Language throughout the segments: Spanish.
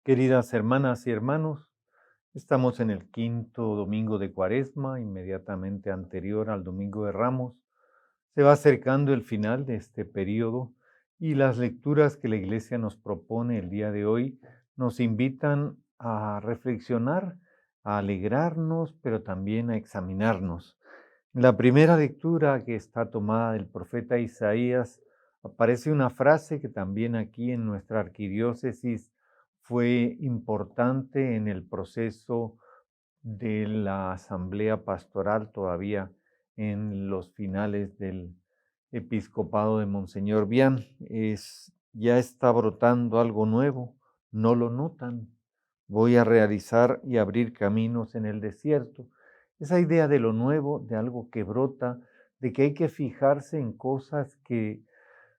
Queridas hermanas y hermanos, estamos en el quinto domingo de Cuaresma, inmediatamente anterior al Domingo de Ramos. Se va acercando el final de este periodo y las lecturas que la Iglesia nos propone el día de hoy nos invitan a reflexionar, a alegrarnos, pero también a examinarnos. En la primera lectura, que está tomada del profeta Isaías, aparece una frase que también aquí en nuestra arquidiócesis fue importante en el proceso de la asamblea pastoral todavía en los finales del episcopado de Monseñor Vian. Ya está brotando algo nuevo, no lo notan. Voy a realizar y abrir caminos en el desierto. Esa idea de lo nuevo, de algo que brota, de que hay que fijarse en cosas que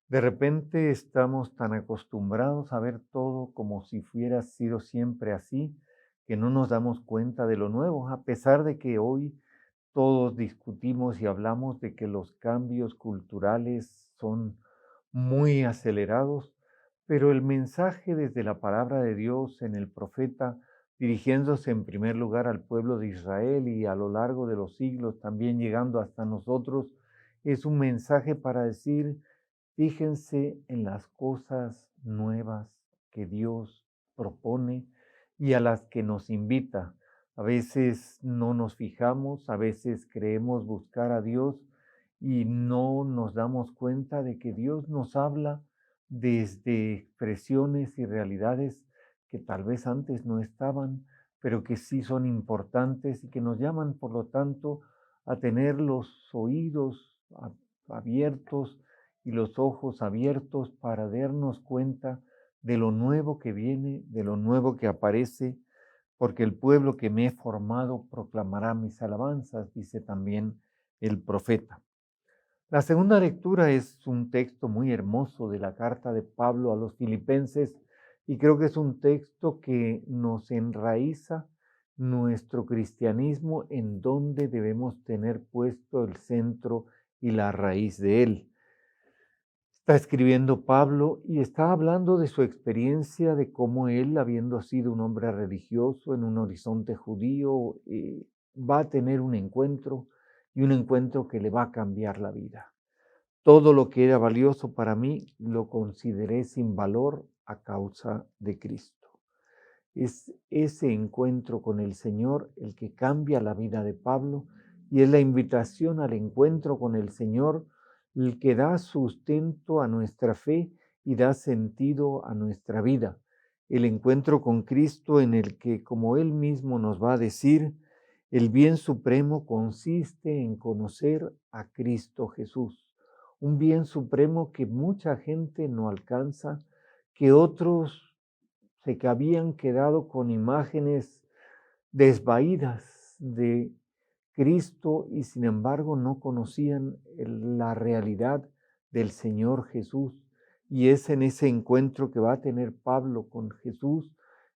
de repente estamos tan acostumbrados a ver todo como si hubiera sido siempre así, que no nos damos cuenta de lo nuevo, a pesar de que hoy todos discutimos y hablamos de que los cambios culturales son muy acelerados, pero el mensaje desde la palabra de Dios en el profeta, dirigiéndose en primer lugar al pueblo de Israel y a lo largo de los siglos también llegando hasta nosotros, es un mensaje para decir: fíjense en las cosas nuevas que Dios propone y a las que nos invita. A veces no nos fijamos, a veces creemos buscar a Dios y no nos damos cuenta de que Dios nos habla desde expresiones y realidades que tal vez antes no estaban, pero que sí son importantes y que nos llaman, por lo tanto, a tener los oídos abiertos y los ojos abiertos para darnos cuenta de lo nuevo que viene, de lo nuevo que aparece, porque el pueblo que me he formado proclamará mis alabanzas, dice también el profeta. La segunda lectura es un texto muy hermoso de la carta de Pablo a los Filipenses y creo que es un texto que nos enraiza nuestro cristianismo en donde debemos tener puesto el centro y la raíz de él. Está escribiendo Pablo y está hablando de su experiencia, de cómo él, habiendo sido un hombre religioso en un horizonte judío, va a tener un encuentro y un encuentro que le va a cambiar la vida. Todo lo que era valioso para mí lo consideré sin valor a causa de Cristo. Es ese encuentro con el Señor el que cambia la vida de Pablo y es la invitación al encuentro con el Señor el que da sustento a nuestra fe y da sentido a nuestra vida. El encuentro con Cristo en el que, como Él mismo nos va a decir, el bien supremo consiste en conocer a Cristo Jesús, un bien supremo que mucha gente no alcanza, que otros se que habían quedado con imágenes desvaídas de Cristo y sin embargo no conocían la realidad del Señor Jesús. Y es en ese encuentro que va a tener Pablo con Jesús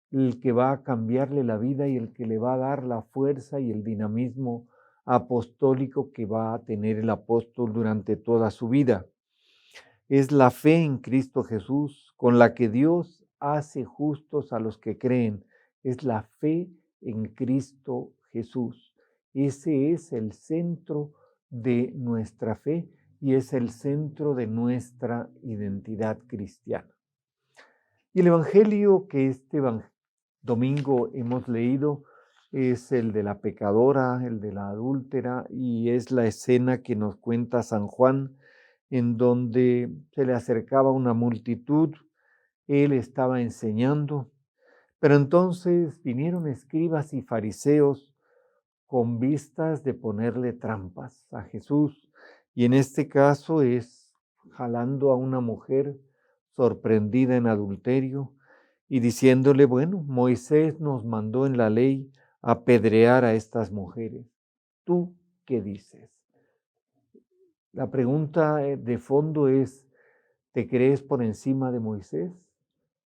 el que va a cambiarle la vida y el que le va a dar la fuerza y el dinamismo apostólico que va a tener el apóstol durante toda su vida. Es la fe en Cristo Jesús con la que Dios hace justos a los que creen. Es la fe en Cristo Jesús. Ese es el centro de nuestra fe y es el centro de nuestra identidad cristiana. Y el evangelio que domingo hemos leído es el de la pecadora, el de la adúltera, y es la escena que nos cuenta San Juan, en donde se le acercaba una multitud, él estaba enseñando, pero entonces vinieron escribas y fariseos con vistas de ponerle trampas a Jesús, y en este caso es jalando a una mujer sorprendida en adulterio y diciéndole: bueno, Moisés nos mandó en la ley apedrear a estas mujeres. ¿Tú qué dices? La pregunta de fondo es: ¿te crees por encima de Moisés?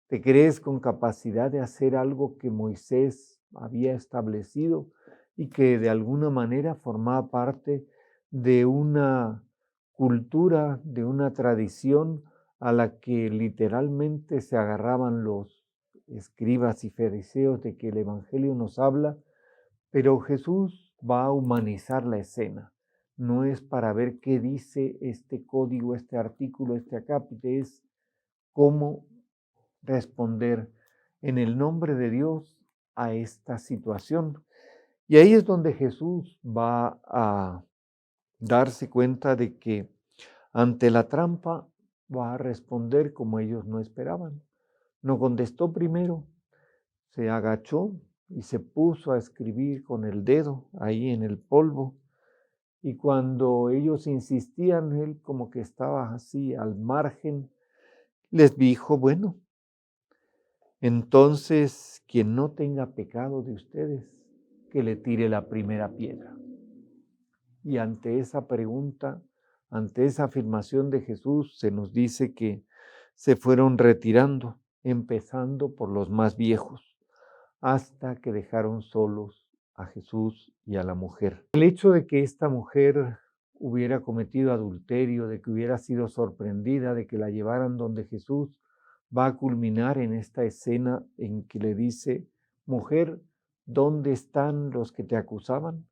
¿Te crees con capacidad de hacer algo que Moisés había establecido y que de alguna manera formaba parte de una cultura, de una tradición a la que literalmente se agarraban escribas y fariseos de que el Evangelio nos habla, pero Jesús va a humanizar la escena. No es para ver qué dice este código, este artículo, este acápite, es cómo responder en el nombre de Dios a esta situación. Y ahí es donde Jesús va a darse cuenta de que ante la trampa va a responder como ellos no esperaban. No contestó primero, se agachó y se puso a escribir con el dedo ahí en el polvo. Y cuando ellos insistían, él como que estaba así al margen, les dijo, bueno, entonces quien no tenga pecado de ustedes, que le tire la primera piedra. Y ante esa pregunta, ante esa afirmación de Jesús, se nos dice que se fueron retirando, empezando por los más viejos, hasta que dejaron solos a Jesús y a la mujer. El hecho de que esta mujer hubiera cometido adulterio, de que hubiera sido sorprendida, de que la llevaran donde Jesús, va a culminar en esta escena en que le dice, mujer, ¿dónde están los que te acusaban?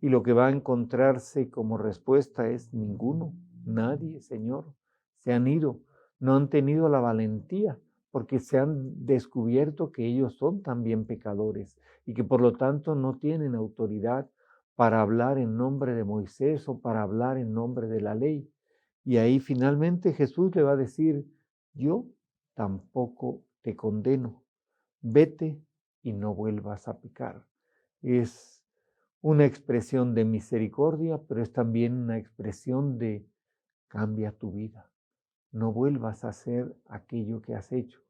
Y lo que va a encontrarse como respuesta es ninguno, nadie, Señor, se han ido, no han tenido la valentía porque se han descubierto que ellos son también pecadores y que por lo tanto no tienen autoridad para hablar en nombre de Moisés o para hablar en nombre de la ley. Y ahí finalmente Jesús le va a decir, yo tampoco te condeno, vete y no vuelvas a pecar. Es una expresión de misericordia, pero es también una expresión de cambia tu vida. No vuelvas a hacer aquello que has hecho.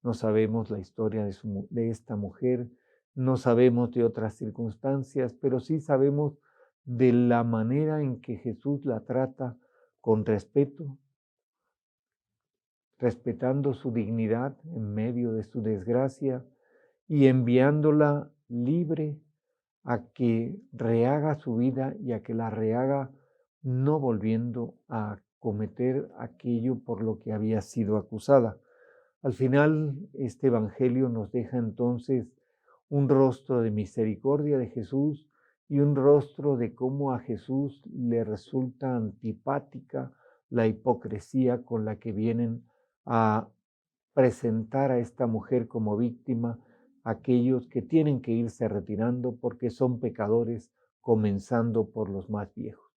No sabemos la historia de esta mujer, no sabemos de otras circunstancias, pero sí sabemos de la manera en que Jesús la trata con respeto, respetando su dignidad en medio de su desgracia y enviándola libre a que rehaga su vida y a que la rehaga no volviendo a cometer aquello por lo que había sido acusada. Al final, este Evangelio nos deja entonces un rostro de misericordia de Jesús y un rostro de cómo a Jesús le resulta antipática la hipocresía con la que vienen a presentar a esta mujer como víctima aquellos que tienen que irse retirando porque son pecadores, comenzando por los más viejos.